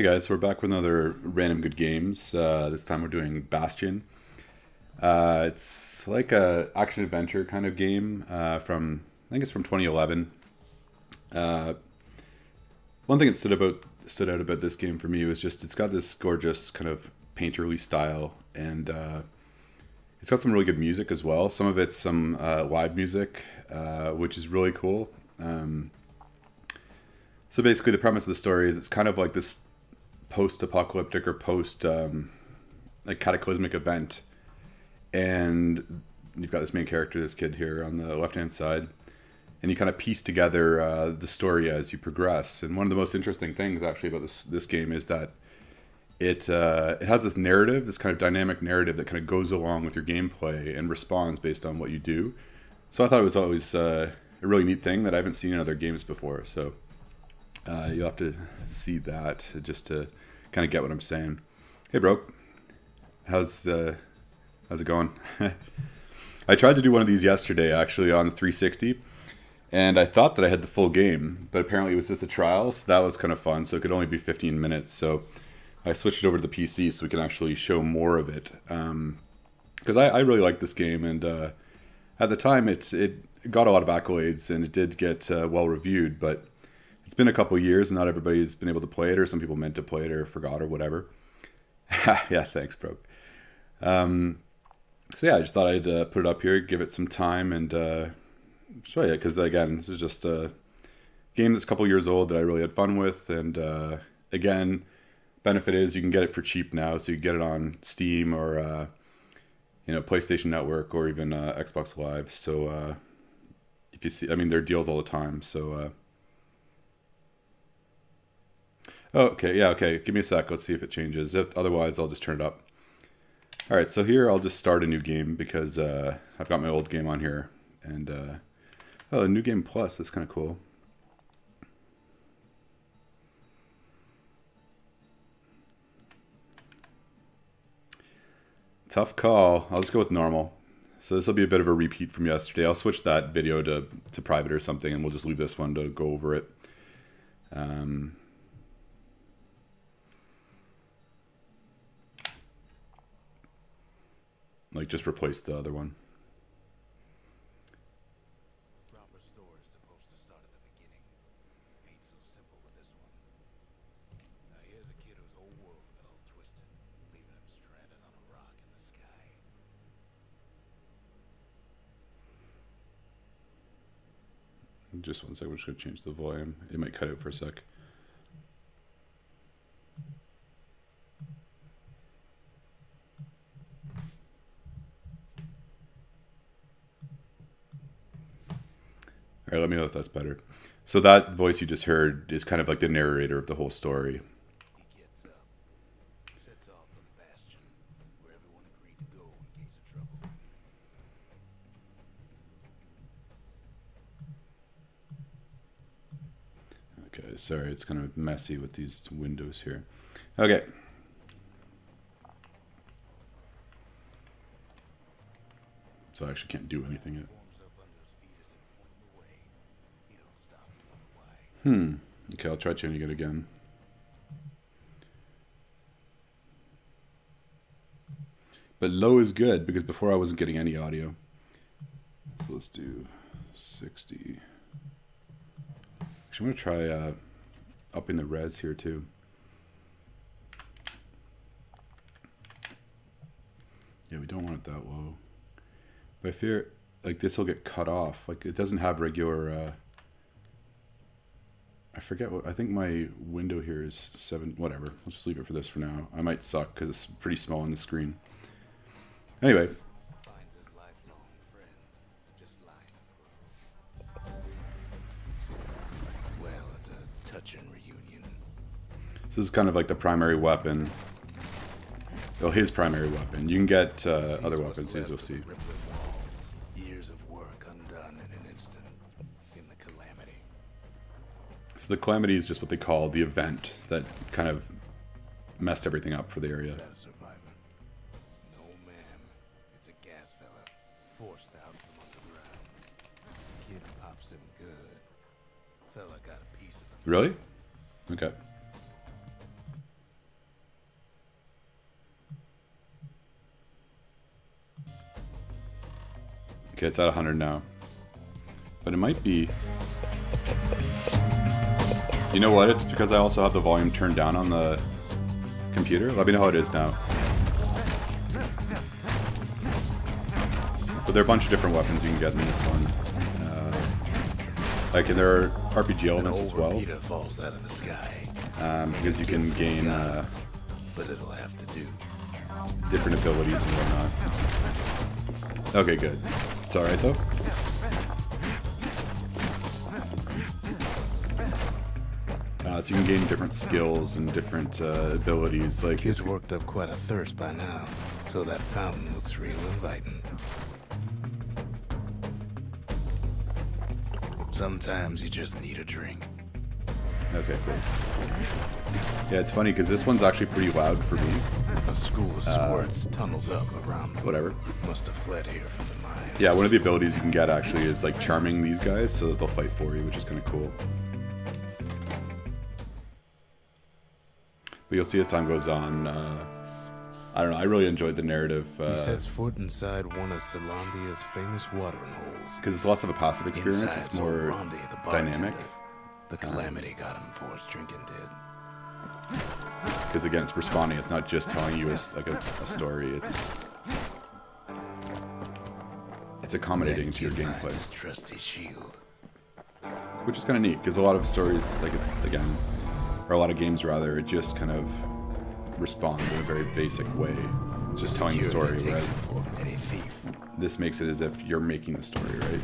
Hey guys, so we're back with another random good games. This time we're doing Bastion. It's like a action adventure kind of game from I think it's from 2011. Uh, One thing that stood out about this game for me was just it's got this gorgeous kind of painterly style, and it's got some really good music as well. Some of it's some live music, which is really cool. So basically, the premise of the story is it's kind of like this post-apocalyptic or post like cataclysmic event, and you've got this main character, this kid here on the left-hand side, and you kind of piece together the story as you progress. And one of the most interesting things actually about this game is that it has this narrative, this kind of dynamic narrative that kind of goes along with your gameplay and responds based on what you do. So I thought it was always a really neat thing that I haven't seen in other games before. So you'll have to see that just to kind of get what I'm saying. Hey, bro, how's it going? I tried to do one of these yesterday, actually, on the 360, and I thought that I had the full game, but apparently it was just a trial, so that was kind of fun. So it could only be 15 minutes. So I switched it over to the PC so we can actually show more of it, because I really like this game, and at the time it got a lot of accolades and it did get well reviewed, but it's been a couple years and not everybody's been able to play it, or some people meant to play it or forgot or whatever. Yeah, thanks, bro. So yeah, I just thought I'd put it up here, give it some time, and show you, because again, this is just a game that's a couple years old that I really had fun with, and again, benefit is you can get it for cheap now, so you can get it on Steam or PlayStation Network or even Xbox Live. So if you see, I mean, there are deals all the time, so oh, okay, yeah, okay. Give me a sec. Let's see if it changes. Otherwise, I'll just turn it up. All right, so here I'll just start a new game because I've got my old game on here. And, oh, a new game plus. That's kind of cool. Tough call. I'll just go with normal. So this will be a bit of a repeat from yesterday. I'll switch that video to private or something, and we'll just leave this one to go over it. Like, just replace the other one. Proper story is supposed to start at the beginning. Ain't so simple with this one. Now here's a kid whose whole world got all twisted, leaving him stranded on a rock in the sky. Just one sec, we're just going to change the volume. It might cut out for a sec. All right, let me know if that's better. So that voice you just heard is kind of like the narrator of the whole story. He gets up, sets off for the Bastion, where everyone agreed to go in case of trouble. Okay, sorry, it's kind of messy with these windows here. Okay. So I actually can't do anything yet. Forms up under his feet as if pointing the way. He don't stop to wonder why. Okay, I'll try changing it again. But low is good, because before I wasn't getting any audio. So let's do 60. Actually, I'm going to try upping the res here too. Yeah, we don't want it that low. But I fear like this will get cut off. Like it doesn't have regular I forget what, I think my window here is 7, whatever. Let's just leave it for this for now. I might suck because it's pretty small on the screen. Anyway. Finds his lifelong friend just lying in the road. Well, it's a touching reunion. This is kind of like the primary weapon. Oh, his primary weapon. You can get other weapons, as you'll see. Years of work undone in an instant. In the calamity. So the calamity is just what they call the event that kind of messed everything up for the area. That a survivor? No, ma'am. It's a gas fella, forced out from underground. Kid pops him good. Fella got a piece of him. Really? Okay. Okay, it's at 100 now. But it might be... You know what? It's because I also have the volume turned down on the computer. Let me know how it is now. But there are a bunch of different weapons you can get in this one. Like, and there are RPG elements as well. Falls out of the sky. Because you can gain but it'll have to do. different abilities and whatnot. Okay, good. It's alright though. So you can gain different skills and different abilities. Like Kid's worked up quite a thirst by now, so that fountain looks real inviting. Sometimes you just need a drink. Okay, cool. Yeah, it's funny because this one's actually pretty loud for me. A school of squirts tunnels up around them. Whatever. Must have fled here from the mines. Yeah, one of the abilities you can get actually is like charming these guys so that they'll fight for you, which is kind of cool. But you'll see as time goes on, I don't know, I really enjoyed the narrative. He sets foot inside one of Zelandia's famous watering holes. Because it's less of a passive experience, Inside, it's more Rondi, the dynamic. bartender. The calamity got him before his drinking did. Because again, it's responding, it's not just telling you a story, it's accommodating to your gameplay. His trusty shield. Which is kind of neat, because a lot of stories, like it's, again, or a lot of games rather, it just kind of respond in a very basic way. Just telling the story, whereas this makes it as if you're making the story, right?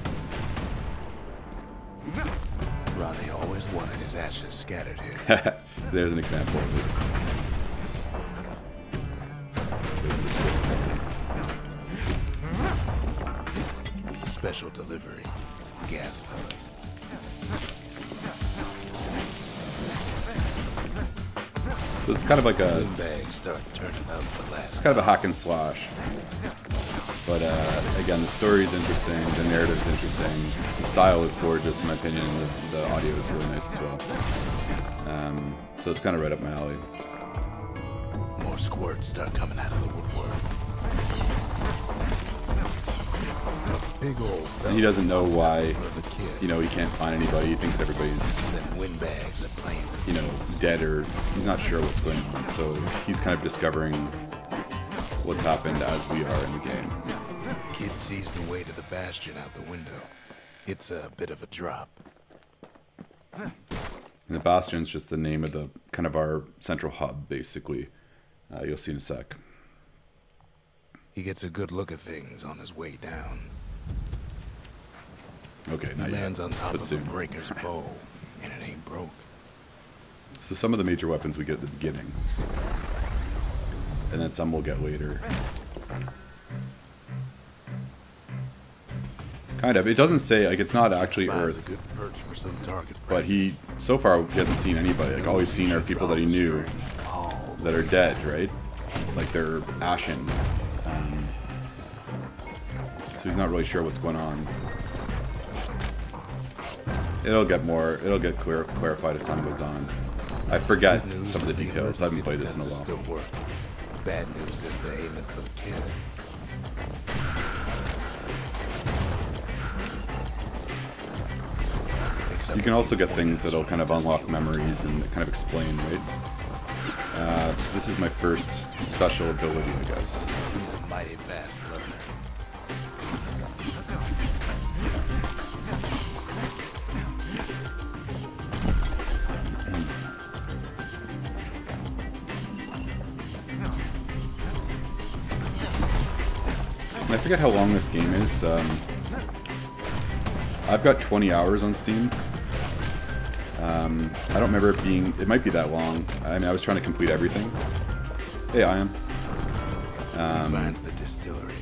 Ronnie always wanted his ashes scattered here. There's an example of it. Special delivery. Gas fellas. So it's kind of like a... Bags start turning up for last. It's kind of a hack and slash. But again, the story is interesting, the narrative is interesting, the style is gorgeous in my opinion, and the audio is really nice as well. So it's kind of right up my alley. More squirts start coming out of the woodwork. Big old fella. And he doesn't know why, you know, he can't find anybody. He thinks everybody's, Windbags are playing, you know, dead, or he's not sure what's going on. So he's kind of discovering what's happened as we are in the game. Kid sees the way to the Bastion out the window. It's a bit of a drop. And the Bastion's just the name of the kind of our central hub, basically. You'll see in a sec. He gets a good look at things on his way down. Okay, He not yet, lands on top but of soon. a breaker's bow, and it ain't broke. So some of the major weapons we get at the beginning. And then some we'll get later. Kind of. It doesn't say, like, it's not actually Spies a Earth. good perch for some target But he, so far, he hasn't seen anybody. Like, all he's seen are people that he knew that are dead, right? Like, they're ashen. So he's not really sure what's going on. It'll get clarified as time goes on. I forget some of the details. I haven't played this in a while. Still work. Bad news is they're aiming for the kid. You can also get things that'll kind of unlock memories and kind of explain, right? So this is my first special ability, I guess. He's a mighty fast learner. I forget how long this game is. I've got 20 hours on Steam. I don't remember it being... It might be that long. I mean, I was trying to complete everything. Hey, I am. Finds the distillery.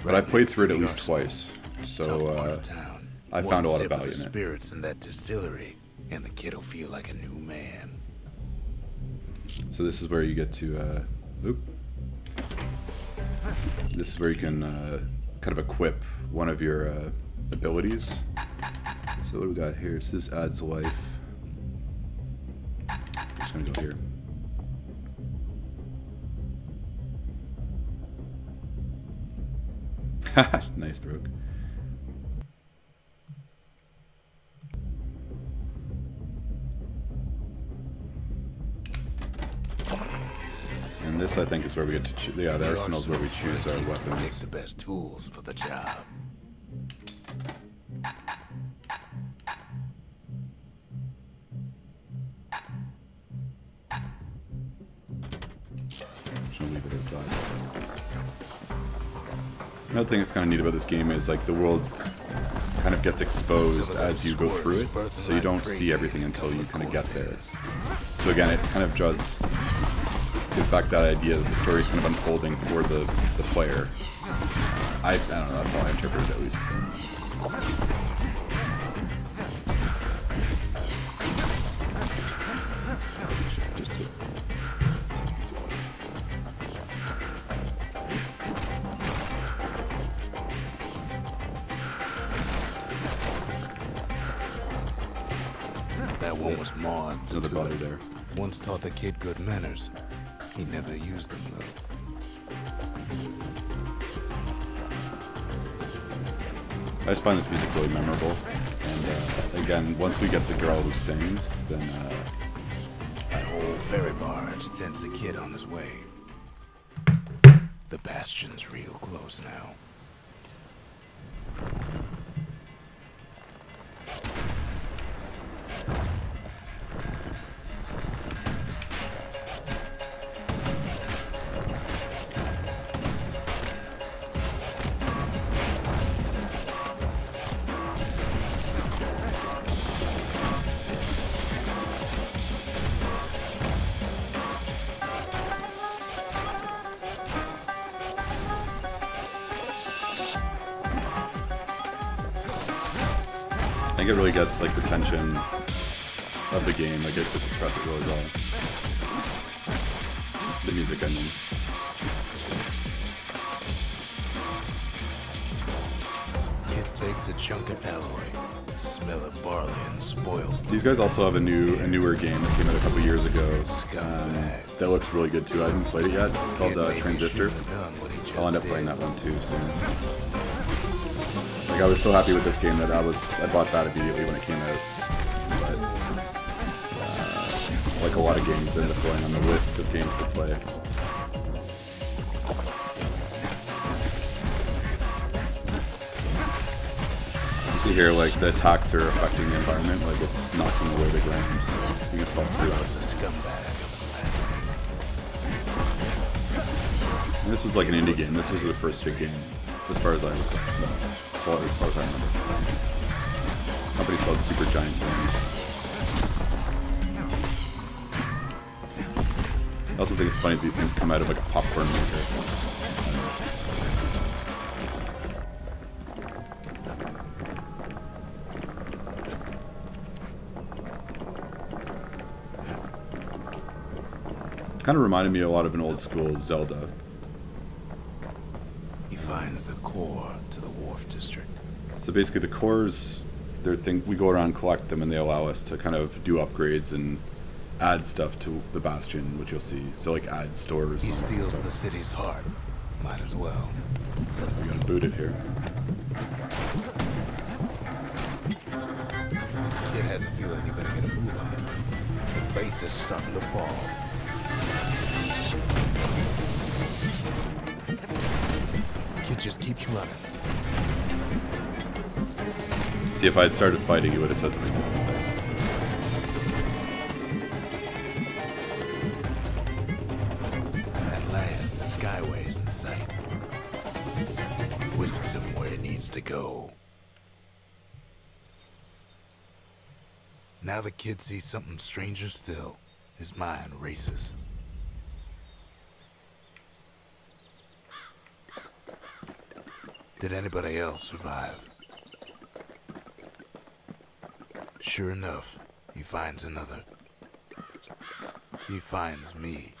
But I've played through it at least twice. So, I found a lot of value in it. Spirits in that distillery, and the kid'll feel like a new man. So this is where you get to... This is where you can kind of equip one of your abilities. So what do we got here? So this adds life. I'm just gonna go here. Nice, Brooke. This, I think, is where we get to choose. Yeah, the arsenal is where we choose our Pick weapons. the best tools for the job. Should leave it as that. Another thing that's kind of neat about this game is like the world kind of gets exposed as you go through it, so you don't see everything until you kind of get there. So again, it kind of just gets back to that idea that the story is kind of unfolding for the player. I don't know, that's how I interpret it at least. That one was Maud. Another body there. Once taught the kid good manners. He never used them though. I just find this music really memorable. And again, once we get the girl who sings, then That old ferry barge sends the kid on his way. The Bastion's real close now. I think it really gets like the tension of the game. Like it just expresses it really well. The music, I mean. Kid takes a chunk of alloy, smell of barley and spoiled. These guys also have a newer game that came out a couple years ago that looks really good too. I haven't played it yet. It's called Transistor. I'll end up playing that one too soon. Like I was so happy with this game that I bought that immediately when it came out. But like a lot of games, end up going on the list of games to play. You see here, like the attacks are affecting the environment, like it's knocking away the ground, so you can fall through it. A scumbag of his last name. And this was like an indie game. This was the first big game, as far as I recall. As far as I remember. The company's called Super Giant Games. I also think it's funny that these things come out of like a popcorn maker. Kind of reminded me a lot of an old school Zelda. He finds the core to the Wharf District. So basically the cores, we go around and collect them and they allow us to kind of do upgrades and add stuff to the Bastion, which you'll see. So like add stores. He and all that steals stuff. the city's heart. Might as well. We gotta boot it here. Kid has a feeling he better get a move on. The place is starting to fall. Kid just keeps running. See, if I had started fighting, he would have said something different there. At last, the Skyway's in sight. Whisks him where he needs to go. Now the kid sees something stranger still. His mind races. Did anybody else survive? Sure enough, he finds another. He finds me.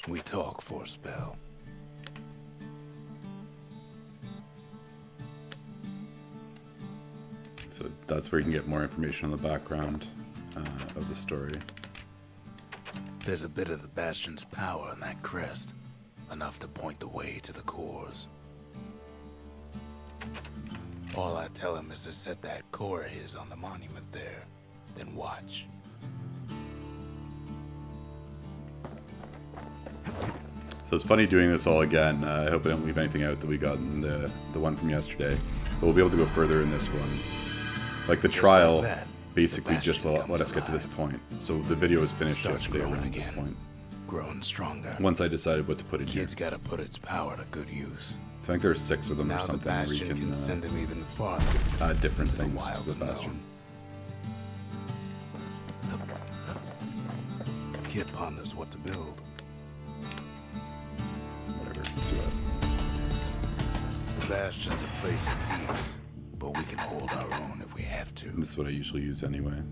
We talk for a spell. So that's where you can get more information on the background of the story. There's a bit of the Bastion's power in that crest. Enough to point the way to the cores. All I tell him is to set that core of his on the monument there. Then watch. So it's funny doing this all again. I hope I don't leave anything out that we got in the one from yesterday. But we'll be able to go further in this one. Like the trial basically just let us get to this point. So the video was finished yesterday around this point. Growing stronger. Once I decided what to put in here. Kid's gotta put its power to good use. I think there's 6 of them or Now something the Bastion where you can send him even farther. add different into the things wild to the Bastion. unknown. Kid ponders what to build. Whatever, let's do that. The Bastion's a place of peace, but we can hold our own if we have to. This is what I usually use anyway.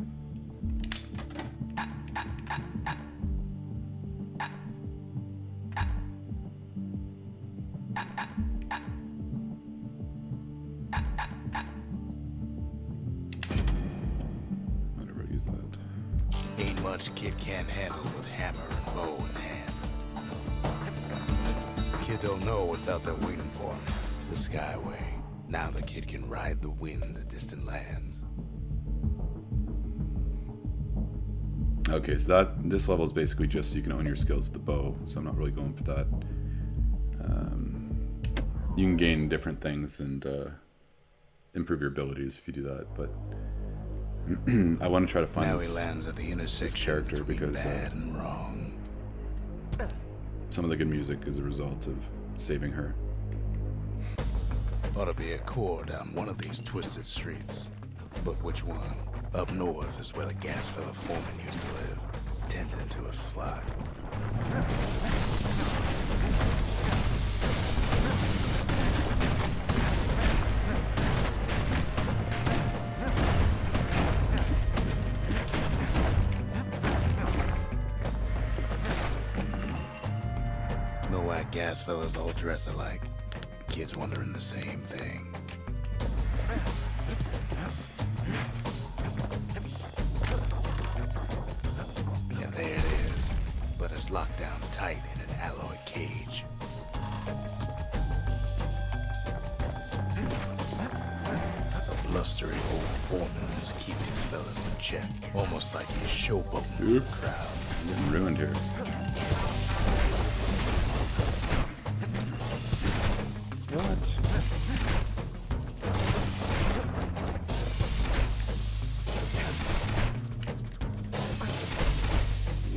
Whatever, use that. Ain't much Kid can't handle with hammer and bow in hand. Kid don't know what's out there waiting for him. The Skyway. Now the kid can ride the wind to distant lands. Okay, so this level is basically just so you can own your skills with the bow, so I'm not really going for that. You can gain different things and improve your abilities if you do that, but I want to try to find Now this, he lands at the intersection this character between because bad and wrong. some of the good music is a result of saving her. Ought to be a core down one of these twisted streets. But which one? Up north is where the gas fella foreman used to live, tending to his flock. Know why gas fellas all dress alike? Kids wondering the same thing. And there it is, but it's locked down tight in an alloy cage. The blustery old foreman is keeping his fellas in check, almost like he's showboating to the crowd. I'm getting ruined here. What?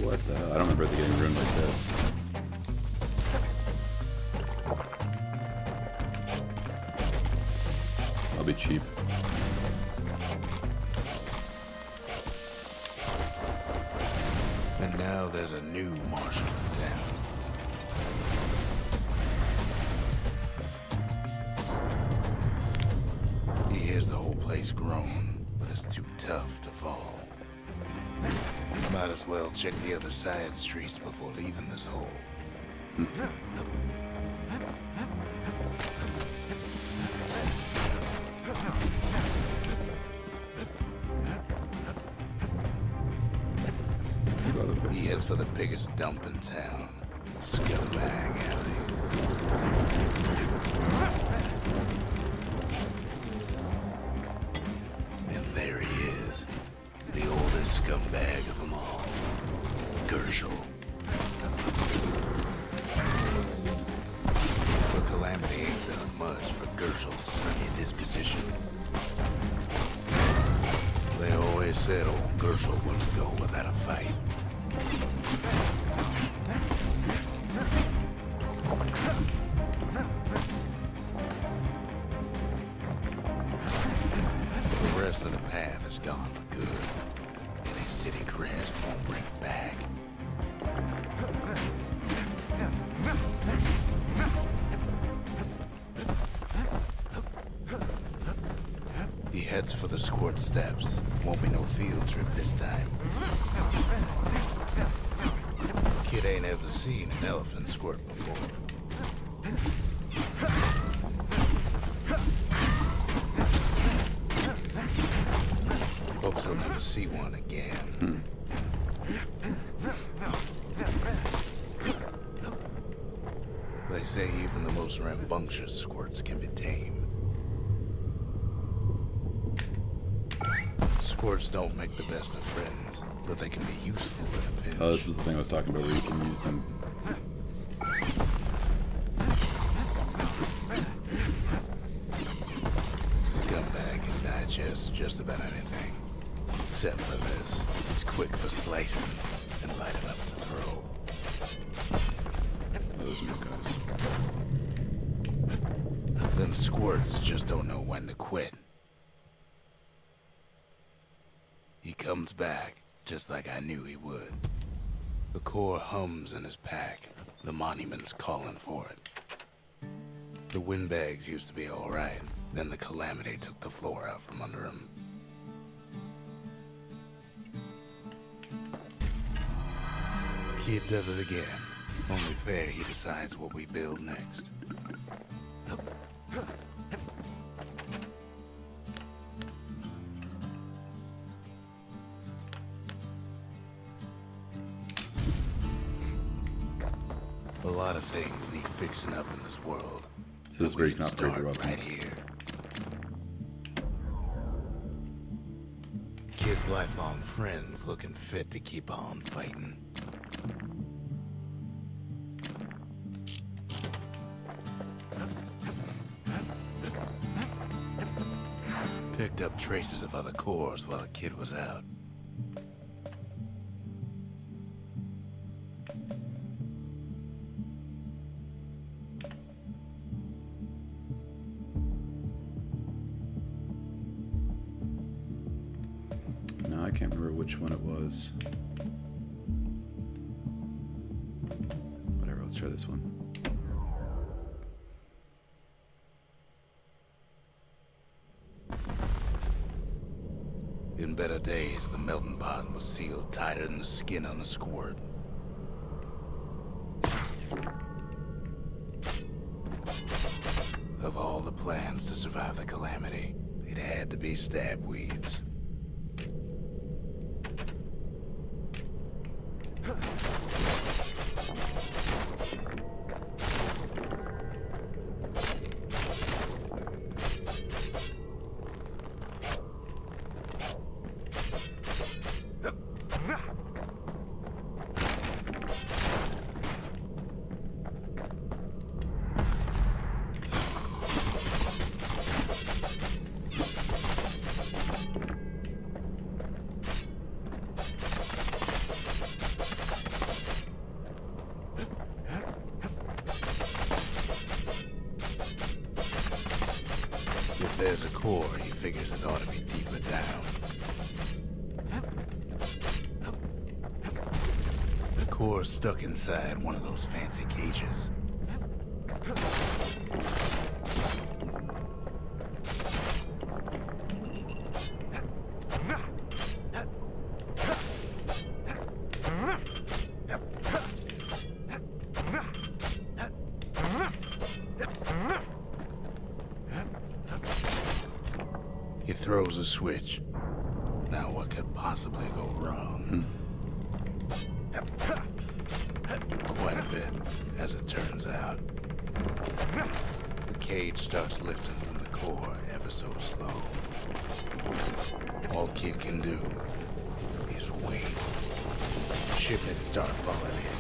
What the hell? I don't remember it getting ruined like this. I'll be cheap. And now there's a new marshal in town. He hears the whole place groan, but it's too tough to fall. Might as well check the other side streets before leaving this hole. He heads for the biggest dump in town, Scumbag Alley. And there he is, the oldest scumbag of them all, Gershel. But Calamity ain't done much for Gershel's sunny disposition. They always said old Gershel wouldn't go without a fight. The rest of the path is gone for good, and his city crest won't bring it back. He heads for the squirt steps. Won't be no field trip this time. Kid ain't ever seen an elephant squirt before. Hopes he'll never see one again. They say even the most rambunctious squirts can be tamed. Squirts don't make the best of friends, but they can be useful in a pinch. Oh, this was the thing I was talking about where you can use them just about anything. Except for this. It's quick for slicing and light enough to throw. Those new guys. Them squirts just don't know when to quit. He comes back, just like I knew he would. The core hums in his pack. The monument's calling for it. The windbags used to be alright. Then the calamity took the floor out from under him. Kid does it again. Only fair he decides what we build next. A lot of things need fixing up in this world. This is where you can upgrade your weapons. Right here. Kid's lifelong friends looking fit to keep on fighting. Picked up traces of other cores while the kid was out. No, I can't remember which one it was. Whatever, let's try this one. In better days, the melting pot was sealed tighter than the skin on a squirt. Of all the plans to survive the calamity, it had to be stab weeds. If there's a core, he figures it ought to be deeper down. The core's stuck inside one of those fancy cages. He throws a switch. Now what could possibly go wrong? Quite a bit, as it turns out. The cage starts lifting from the core ever so slow. All Kid can do is wait. Shipments start falling in.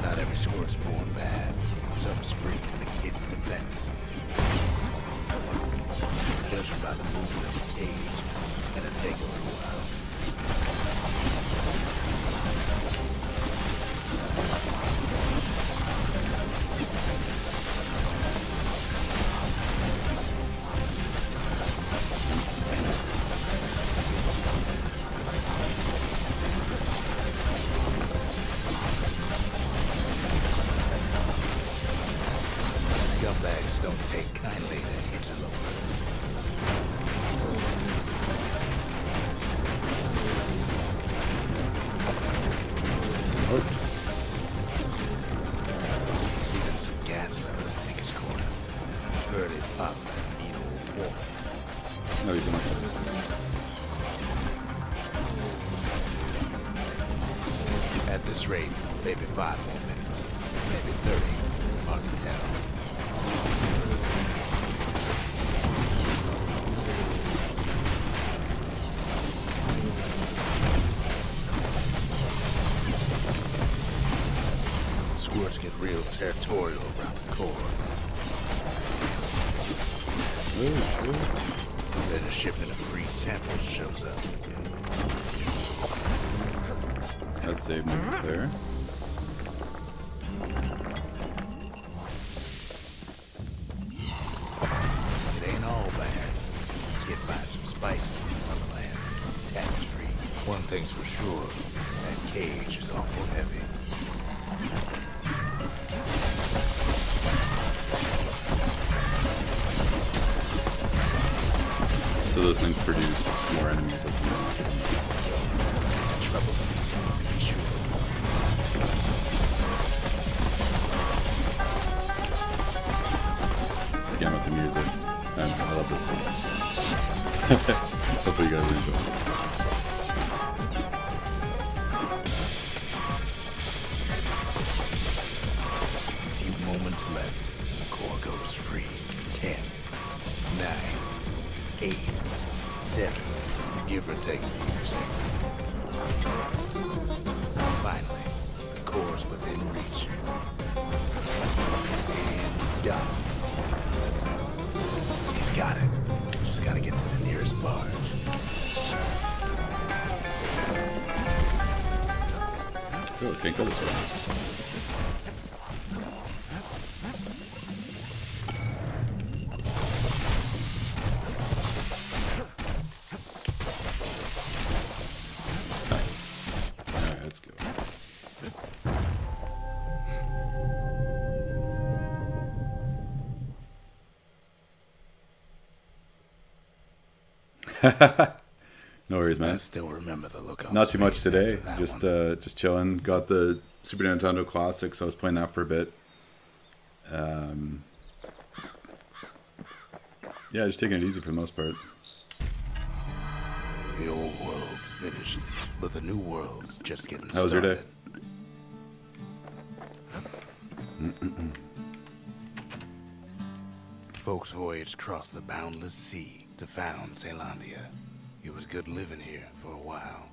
Not every squirt's born bad. Some spring to the kid's defense. Judging by the movement of the cage, it's gonna take a little while. Scumbags don't take kindly to interlopers. Smoke. Even some gas fellas take his corner. Heard it pop like meat old pork. No, he's on my side. At this rate, maybe 5 more minutes. Maybe 30. Hard to tell. Squirts get real territorial around the core. Then a shipment of free samples shows up. That saved me there. It ain't all bad. The kid finds some spices from the motherland. Tax-free. One thing's for sure. That cage is awful heavy. So those things produce more enemies. That's what It's a troublesome scene, to be sure. again with the music. I love this one. Hopefully you guys enjoy it. A few moments left, and the core goes free. 10, 9, 8, 7, give or take a few seconds. Finally, the core's within reach. And done. He's got it. Just gotta get to the nearest barge. Oh, can't go this way. Alright, let's go. No worries, I man. still remember the look on Not his too much face today. after that one. Just chilling. Got the Super Nintendo Classic, so I was playing that for a bit. Yeah, just taking it easy for the most part. The old world's finished, but the new world's just getting How was your day? started. Folks voyaged across the boundless sea to found Zelandia. It was good living here for a while.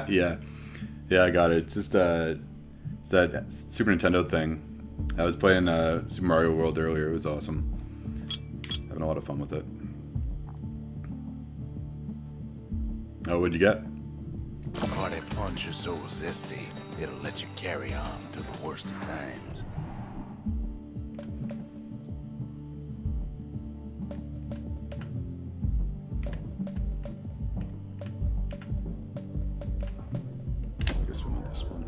Yeah, I got it. It's just it's that Super Nintendo thing. I was playing Super Mario World earlier. It was awesome. Having a lot of fun with it. Oh, what'd you get? Party punch is so zesty, it'll let you carry on through the worst of times. I guess we need this one.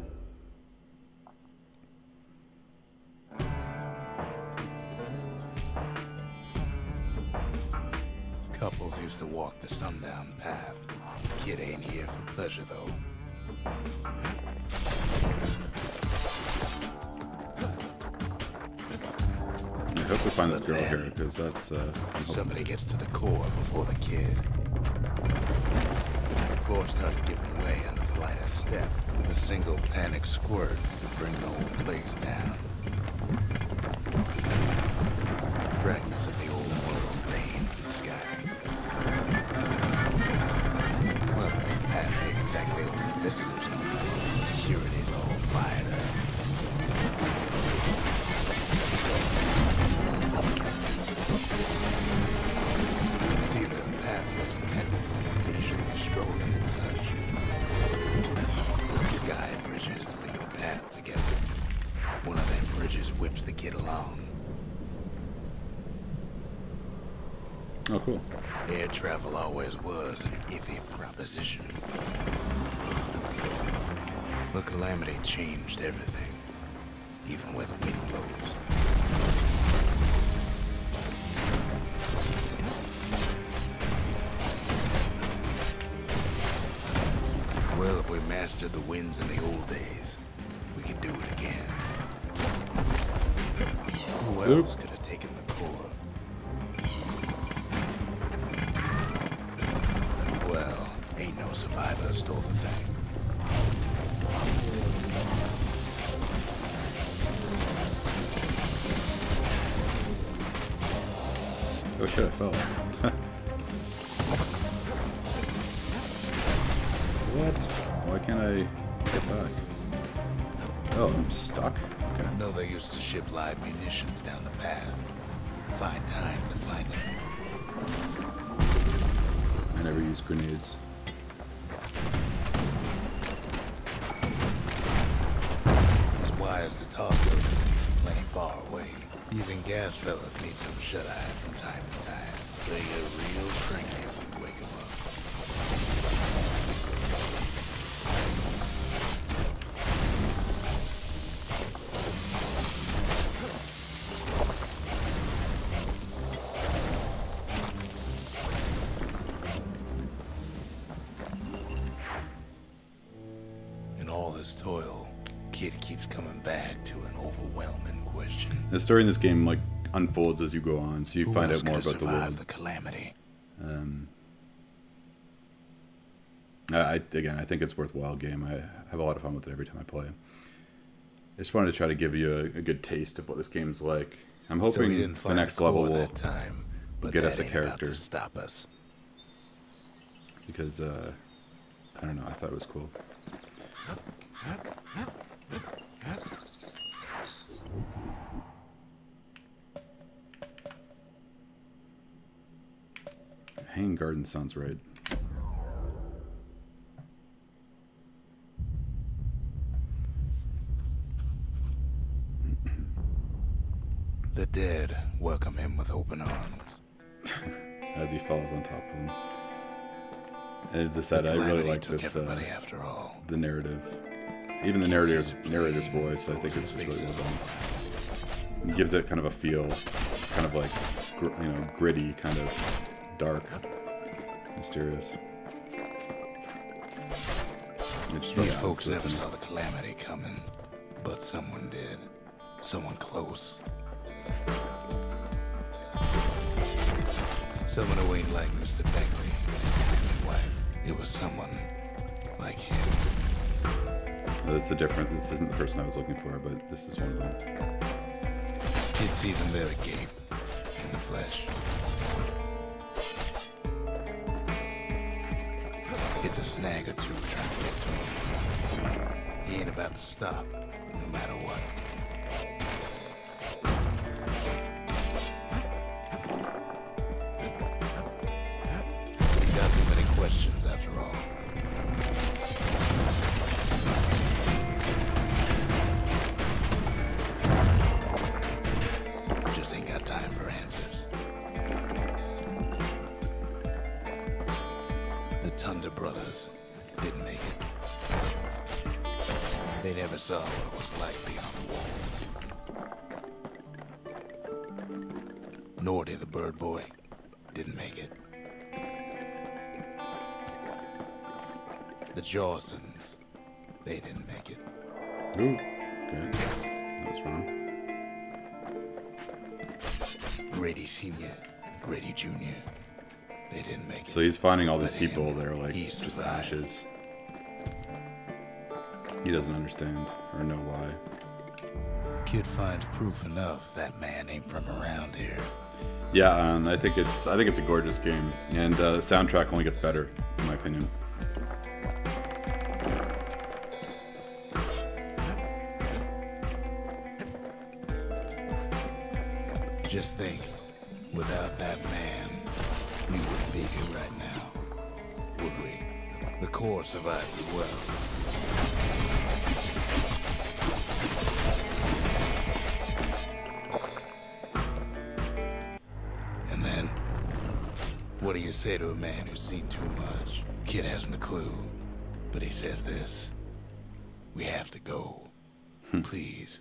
Couples used to walk the sundown path. Kid ain't here for pleasure, though. I hope we find this But girl then, here, because that's Somebody gets to the core before the kid. The floor starts giving way under the lightest step. A single panic squirt could bring the whole place down. Fragments of the old world's rain from the sky. Well, the path ain't exactly open to visitors no more. Security's all fired up. See, the path was intended for leisurely strolling and such. Sky bridges link the path together. One of them bridges whips the kid along. oh cool. Air travel always was an iffy proposition. The calamity changed everything, even where the wind blows. mastered the winds in the old days, we can do it again. Who else could have taken the core? Well, ain't no survivor stole the thing. Oh shit, I fell. What? Why can't I get back? Oh, I'm stuck? Okay. No, they used to ship live munitions down the path. Find time to find them. I never use grenades. These wires to toss those things are plenty far away. Even gas fellas need some shut-eye from time to time. They get real cranky if we wake them up. In all this toil, Kid keeps coming back to an overwhelming question. The story in this game like unfolds as you go on, so you Who find else out more could about the have world. survived the calamity? I think it's a worthwhile game. I have a lot of fun with it every time I play. I just wanted to try to give you a good taste of what this game's like. I'm So we hoping didn't the find next the core level will that time, but get that us a ain't about character. to stop us. Because I don't know, I thought it was cool. Hanging Garden sounds right. The dead welcome him with open arms. As he falls on top of him. As I said, The I really calamity like took this, everybody after all. the narrative. Even the narrator's voice, I think it's just really well done. It gives it kind of a feel. It's kind of like, gritty, kind of dark, mysterious. It just really These adds folks to it never to me. saw the calamity coming, but someone did. Someone close. Someone who ain't like Mr. Beckley and his kindly wife. It was someone like him. This isn't the person I was looking for, but this is one of them. Kid sees him there agape, in the flesh. It's a snag or two trying to get to him. He ain't about to stop, no matter what. He's got too many questions after all. Just ain't got time for answers. The Thunder brothers didn't make it. They never saw what it was like beyond the walls. Nor did the bird boy. Didn't make it. The Jawsons, they didn't make it. Ooh, good. That was wrong. Grady Sr., Grady Jr., they didn't make it. So he's finding all these But people him, that are like he just survived. ashes. He doesn't understand or know why. Kid finds proof enough that man ain't from around here. Yeah, I think it's a gorgeous game, and the soundtrack only gets better, in my opinion. Just think, without that man, we wouldn't be here right now, would we? The core survived as well. And then, what do you say to a man who's seen too much? Kid hasn't a clue, but he says this: we have to go. Please.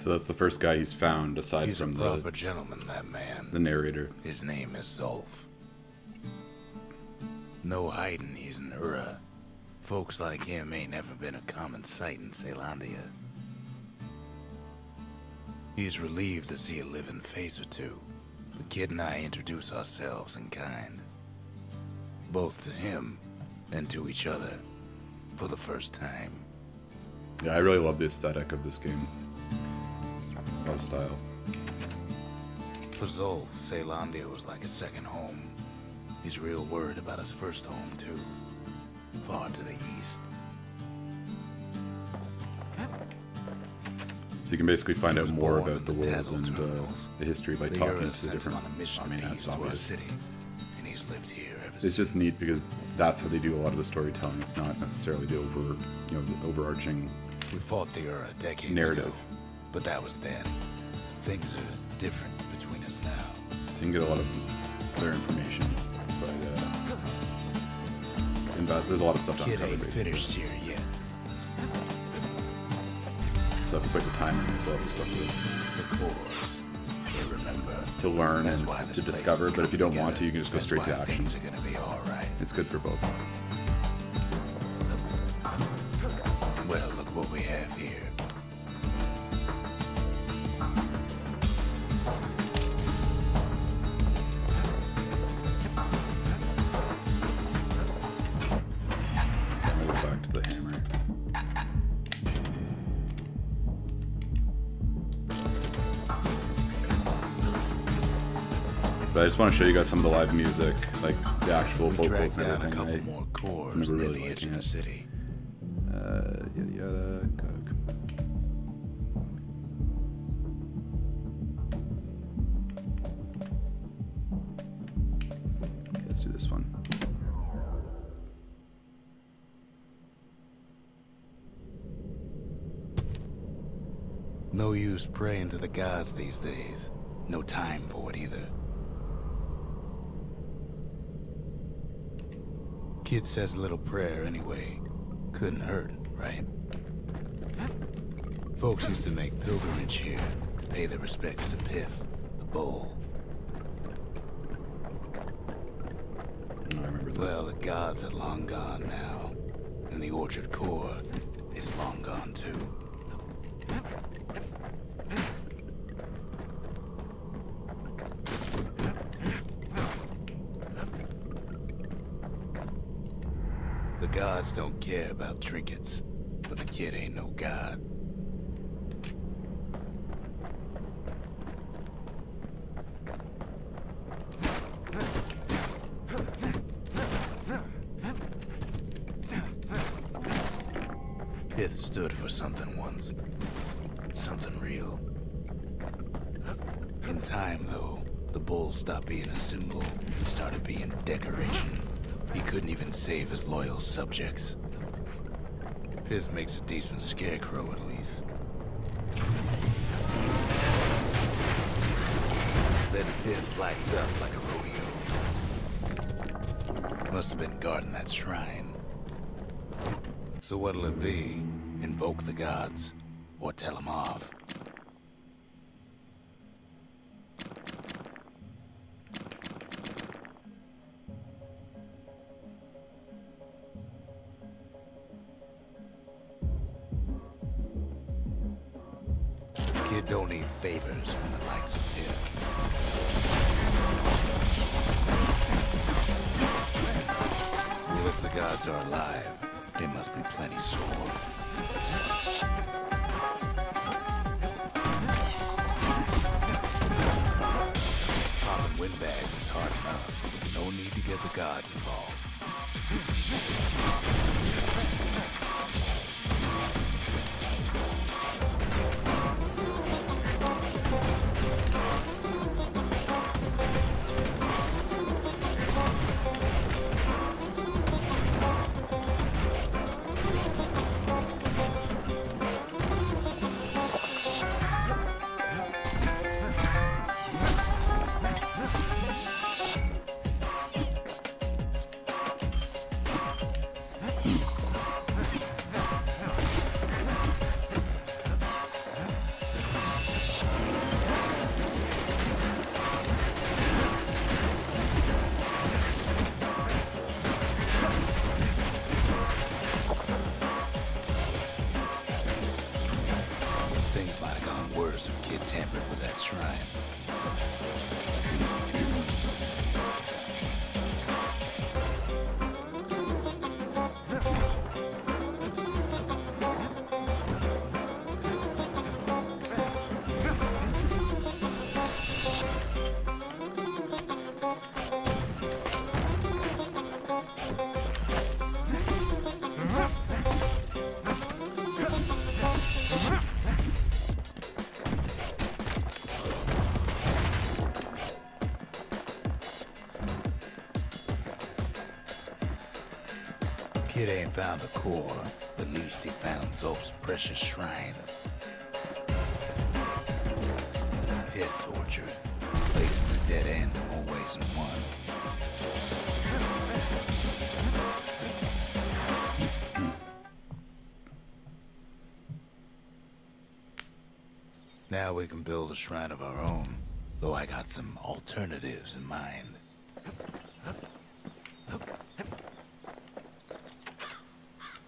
So that's the first guy he's found, aside He's from a proper gentleman, that man. the narrator. His name is Zolf. No hiding he's an Ura. Folks like him ain't never been a common sight in Zealandia. He's relieved to see a living face or two. The kid and I introduce ourselves in kind. Both to him and to each other for the first time. Yeah, I really love the aesthetic of this game. A lot of style. For Zolf, Zealandia was like a second home. He's real worried about his first home, too. Far to the east. So you can basically find out more born about the in the world Tassel and terminals. the history by The talking Ura to the sent him different... on a mission I mean, of that's peace to our obvious. city, and he's lived here ever It's since. just neat because that's how they do a lot of the storytelling. It's not necessarily the the overarching We fought the Ura decades narrative. ago, but that was then. Things are different between us now. So you can get a lot of clear information. But there's a lot of stuff to Kid uncover, ain't basically. finished here yet. So if you put the time in, there's lots of stuff The cores, they remember. to learn That's and why this to place discover. is But if you coming don't want to, together. you can just go That's straight why to action. Things are gonna be all right. It's good for both. Well, look what we have here. I'm gonna go back to the hammer. But I just want to show you guys some of the live music, like the actual We vocals dragged and down a everything. couple more cores remember near really the edge liking of the it. city. Yada yada. Let's do this one. No use praying to the gods these days. No time for it either. Kid says a little prayer anyway. Couldn't hurt, right? Folks used to make pilgrimage here to pay their respects to Pith, the bull. Oh, I remember this. Well, the gods are long gone now. And the orchard core is long gone too. The gods don't care about trinkets, but the kid ain't no god. Pith stood for something once. Something real. In time, though, the bull stopped being a symbol and started being decoration. He couldn't even save his loyal subjects. Pith makes a decent scarecrow, at least. Then Pith lights up like a rodeo. Must have been guarding that shrine. So what'll it be? Invoke the gods, or tell them off? Kid don't need favors from the likes of him. Well, if the gods are alive, they must be plenty sore. Popping windbags is hard enough. No need to get the gods involved. Kid ain't found a core. At least he found Zolf's precious shrine. Pith orchard. Place is a dead end in more ways than one. Now we can build a shrine of our own, though I got some alternatives in mind.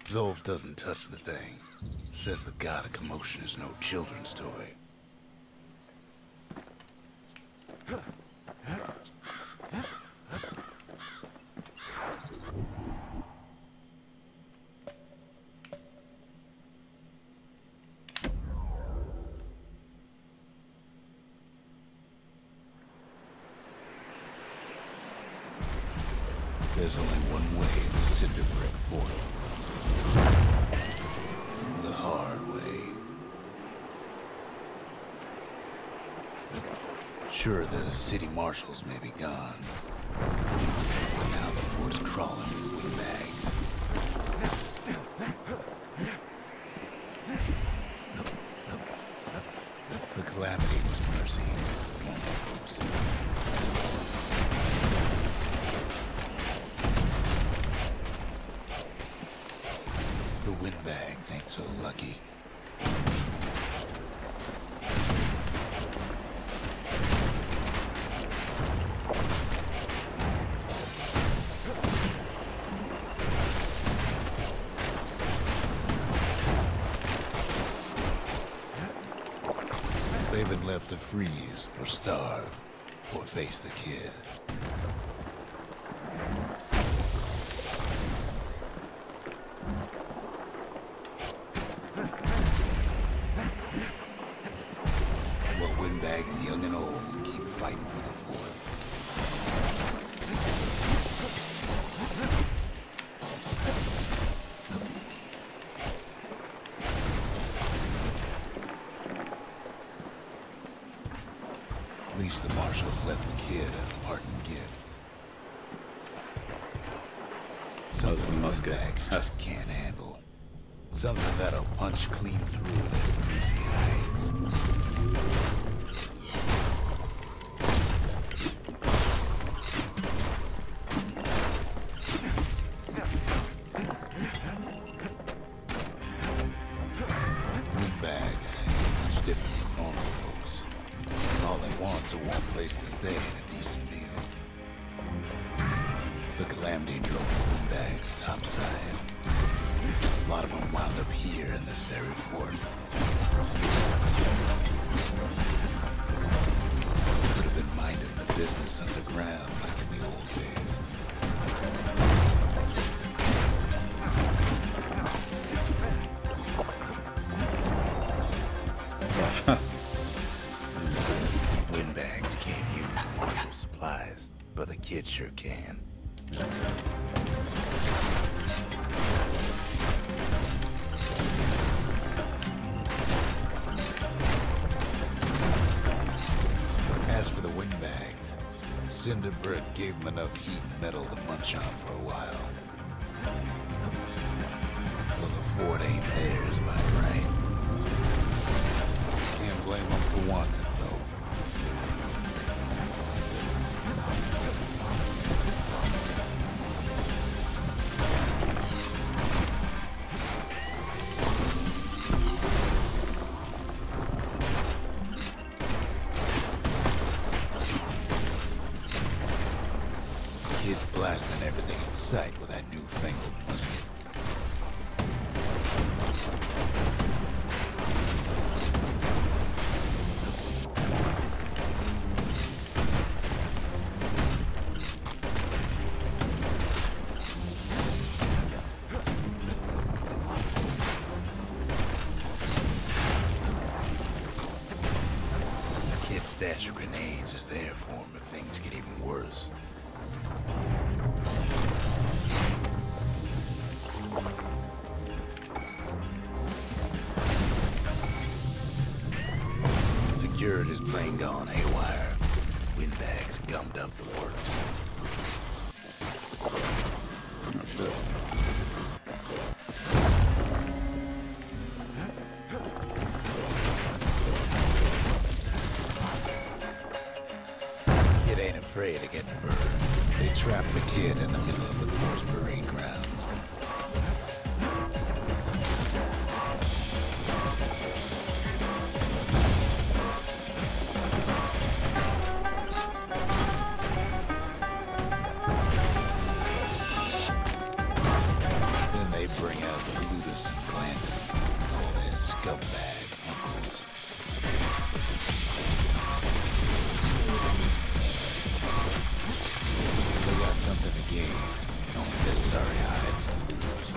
Zolf doesn't touch the thing. Says the god of commotion is no children's toy. There's only one way to Cinder Brick Fort. The hard way. Sure, the city marshals may be gone, but now the fort's crawling with windbags. The calamity was mercy, normal folks. The windbags ain't so lucky. They've been left to freeze or starve or face the kid. Windbags, young and old, keep fighting for the fort. At least the marshals left the kid a parting gift. Something windbags just can't handle. Something that'll punch clean through their greasy hides. Windbags ain't much different from normal folks. All they want's a warm place to stay and a decent meal. The calamity drove the windbags topside. A lot of them wound up here in this very fort. Could have been minding the business underground like in the old days. Windbags can't use martial supplies, but the kid sure can. As for the windbags, Cinder Brick gave them enough heat and metal to munch on for a while. Well, the fort ain't theirs by right. Can't blame them for wanting it, though. Kid's blasting everything in sight with that newfangled musket. Kid's stash of grenades is there for him if things get even worse. Security's plane gone haywire. Windbags gummed up the works. Oh, shit. Kid ain't afraid of getting burned. They trapped the kid in the middle of the forest parade grounds. Then they bring out Ludus and Glandon, all their scumbag uncles. They got something to gain, and only their sorry hides to lose.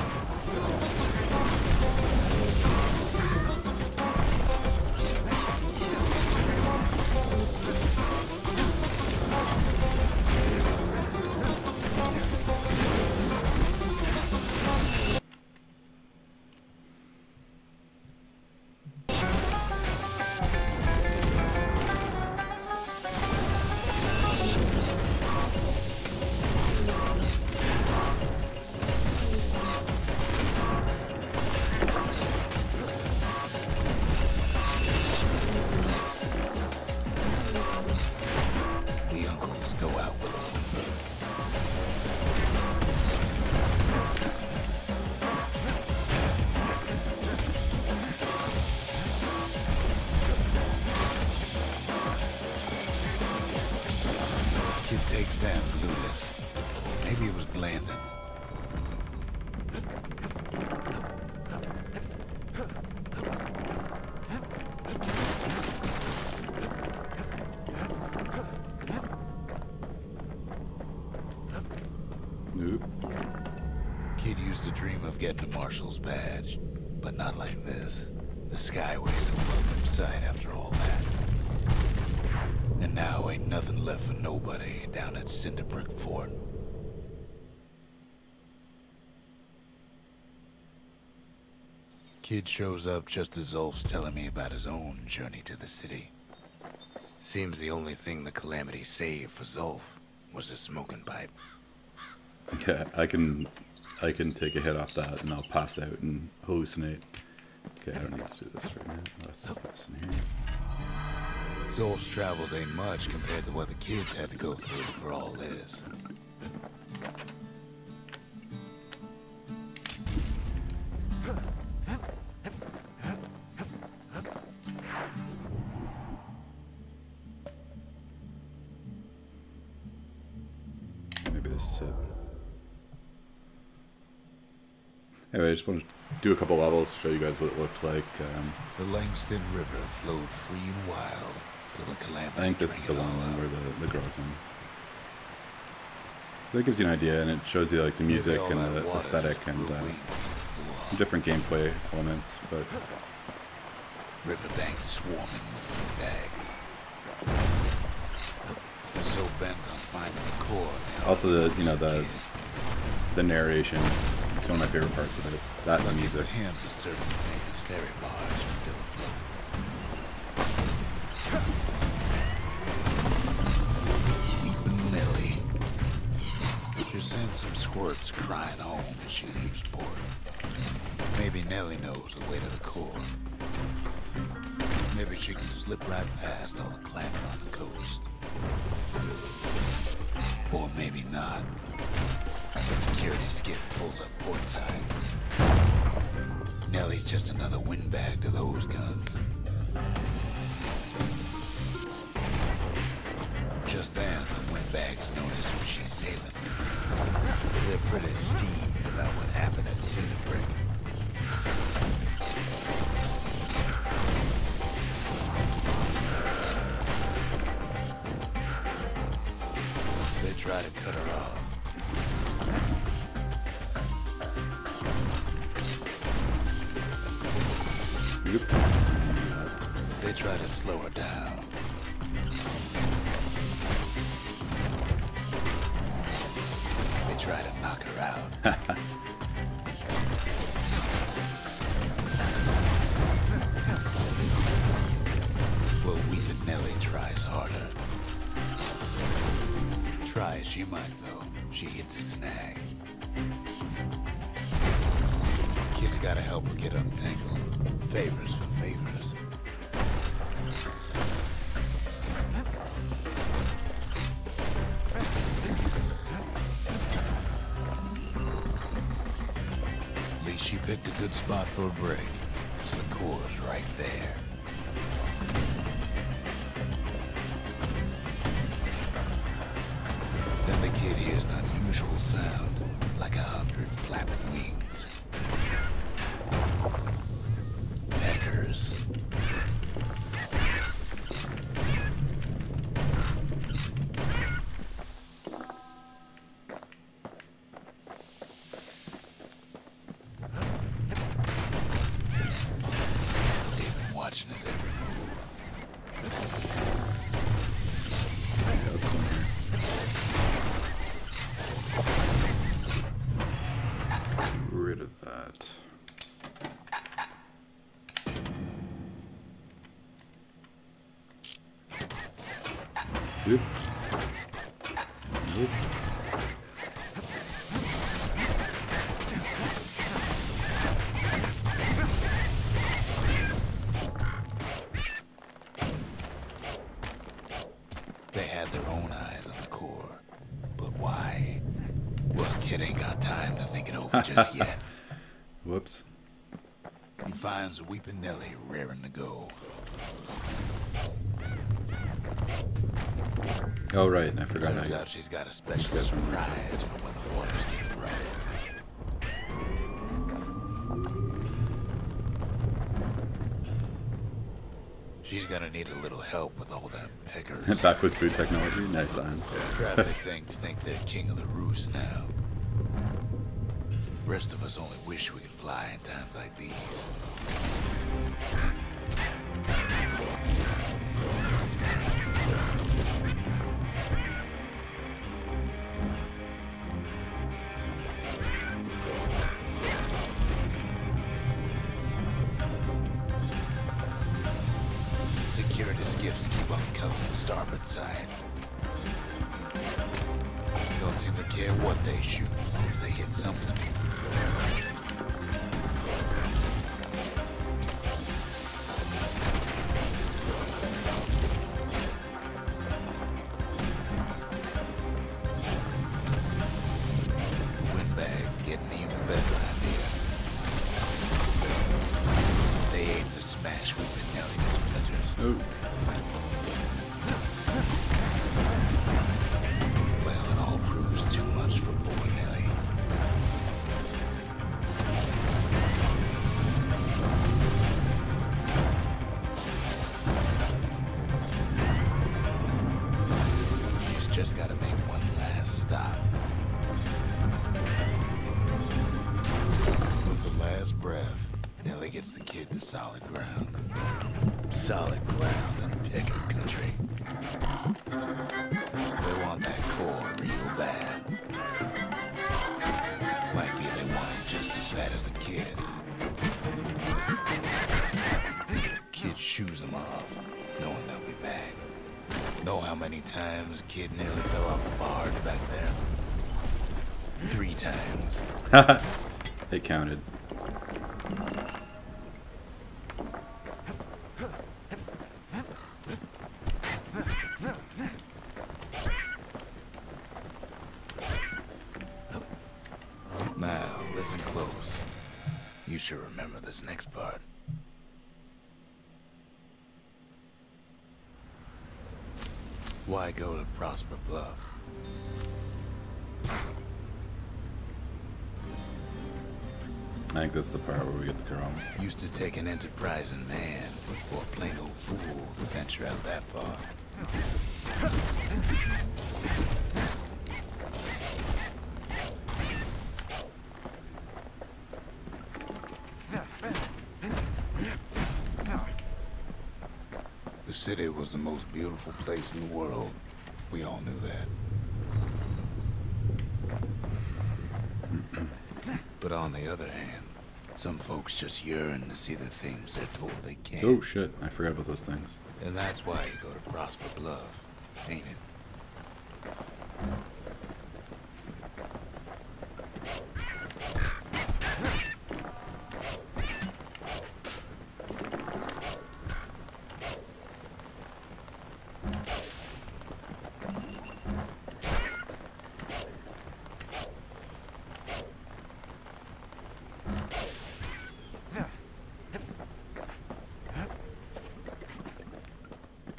The uncles go out with a whimper. Kid takes down Ludus. Maybe it was Glandon. Nope. Kid used to dream of getting a marshal's badge, but not like this. The Skyway's a welcome sight after all that. And now ain't nothing left for nobody down at Cinderbrick Fort. Kid shows up just as Zulf's telling me about his own journey to the city. Seems the only thing the Calamity saved for Zulf was a smoking pipe. Yeah, I can take a hit off that and I'll pass out and hallucinate. Okay, I don't need to do this right now. Let's pass in here. Zulf's travels ain't much compared to what the kids had to go through for all this. Maybe this is it. Anyway, I just want to do a couple levels, show you guys what it looked like. The Langston River flowed free and wild till the Calamity. I think this is the drank it one all up. where the girl's in. That gives you an idea, and it shows you like the music Maybe all and that the water aesthetic just and grew wings and flew off. different gameplay elements. But Riverbank swarming with windbags. They're so bent on finding the core. They also already the lose kid. the narration. It's one of my favorite parts of it. That and the Lucky music. for him, the certain famous ferry barge is still afloat. Weeping Nellie. She sends some squirts crying home as she leaves port. Maybe Nellie knows the way to the core. Maybe she can slip right past all the clamor on the coast. Or maybe not. The security skiff pulls up portside. Nellie's just another windbag to those guns. Just then, the windbags notice who she's sailing with. They're pretty steamed about what happened at Cinderbrick. They try to cut her off. Yep. They try to slow her down. They try to knock her out. Well, Weeping Nellie tries harder. Try as she might, though, she hits a snag. Kid's gotta help her get untangled. Favors for favors. She picked a good spot for a break. The core's right there. Then the kid hears an unusual sound, like 100 flapping wings. Peckers. Watching his every move. Yeah, let's go here. Get rid of that. Oop. Nope. They had their own eyes on the core. But why? Well, kid ain't got time to think it over just yet. Whoops. He finds Weeping Nellie raring to go. Oh, right. I forgot. Turns out she's got a special surprise for when the water's getting rough. She's gonna need a little help with all them peckers. Back with food technology. Nice on. Traffic things think they're king of the roost now. Rest of us only wish we could fly in times like these. Security skiffs keep on coming to starboard side. Don't seem to care what they shoot, as long as they hit something. The windbag's getting even better idea. They aim to smash Weeping Nellie to splinters. Oh. Well, it all proves too much for poor Nellie. She's just got to make one last stop. With her last breath, Nellie gets the kid to solid ground. Solid ground in Pecker country. They want that core real bad. Might be they want it just as bad as a kid. Kid shoos them off, knowing they'll be back. Know how many times kid nearly fell off the barge back there? 3 times. They counted. Now, listen close. You should remember this next part. Why go to Prosper Bluff? I think that's the part where we get the girl. Used to take an enterprising man or a plain old fool to venture out that far. The city was the most beautiful place in the world. We all knew that. But on the other hand, some folks just yearn to see the things they're told they can't. Oh shit, I forgot about those things. And that's why you go to Prosper Bluff, ain't it?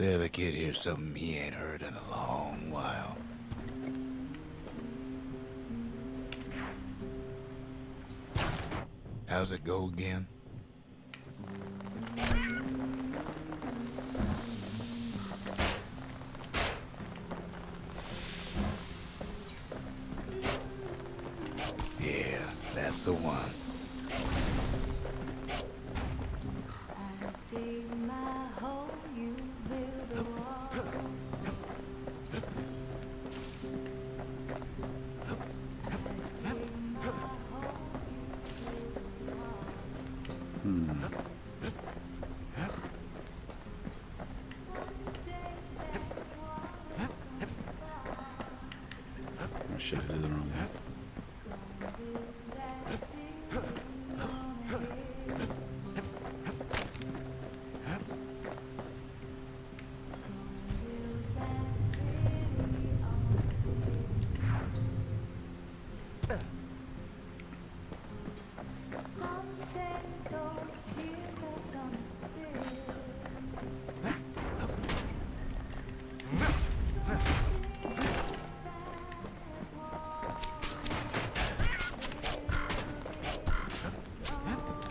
Tell the kid here's something he ain't heard in a long while. How's it go again? Yeah, that's the one. Oh shit, I did the wrong one.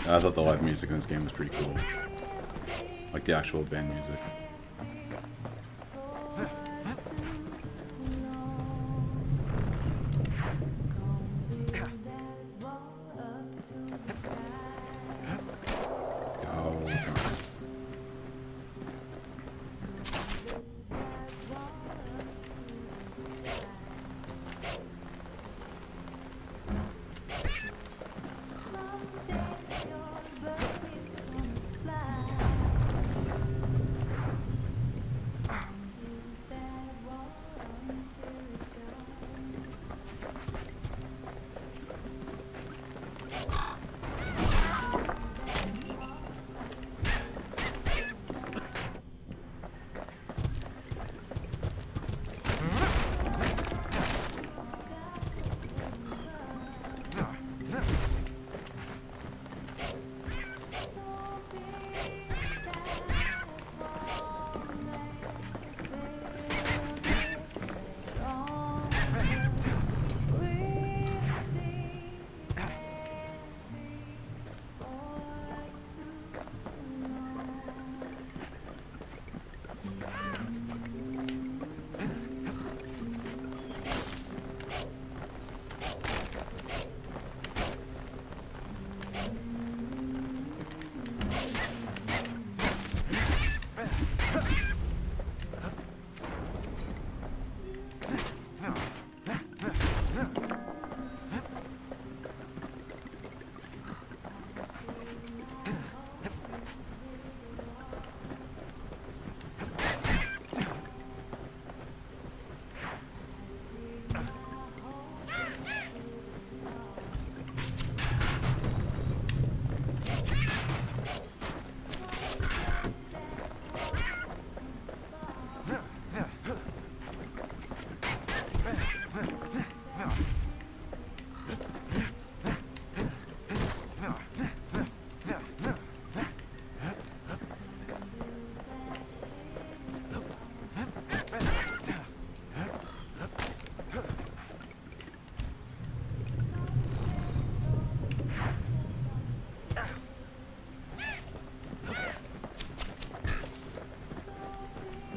I thought the live music in this game was pretty cool. Like the actual band music. Oh, God.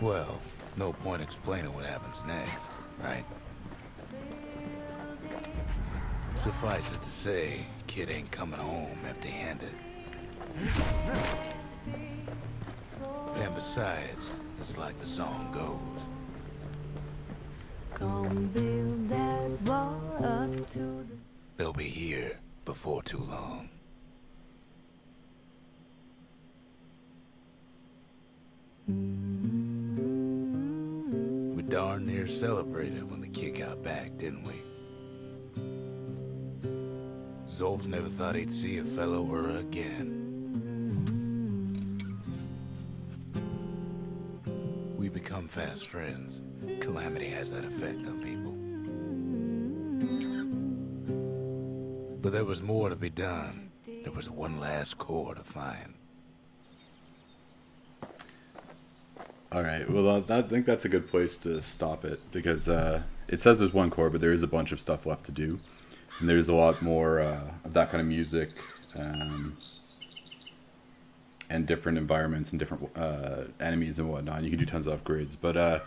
Well, no point explaining what happens next, right? Suffice it to say, kid ain't coming home empty-handed. And besides, it's like the song goes. Come build that wall up to the... They'll be here before too long. We darn near celebrated when the kid got back, didn't we? Zolf never thought he'd see a fellow her again. We become fast friends. Calamity has that effect on people. But there was more to be done. There was one last core to find. All right. Well, I think that's a good place to stop it because it says there's one core, but there is a bunch of stuff left to do, and there's a lot more of that kind of music um, and different environments and different enemies and whatnot. You can do tons of upgrades, but I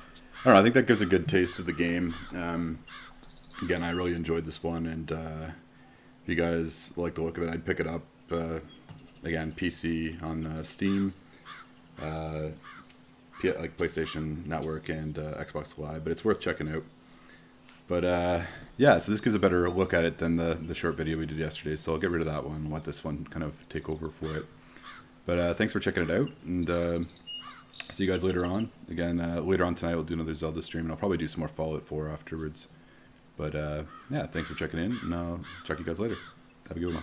don't know. I think that gives a good taste of the game. Again, I really enjoyed this one, and if you guys like the look of it, I'd pick it up. Again, PC on Steam. Like PlayStation Network and Xbox Live, but it's worth checking out. But yeah, so this gives a better look at it than the short video we did yesterday, so I'll get rid of that one and let this one kind of take over for it. But thanks for checking it out, and see you guys later on. Again, later on tonight we'll do another Zelda stream, and I'll probably do some more Fallout 4 afterwards. But yeah, thanks for checking in, and I'll check you guys later. Have a good one.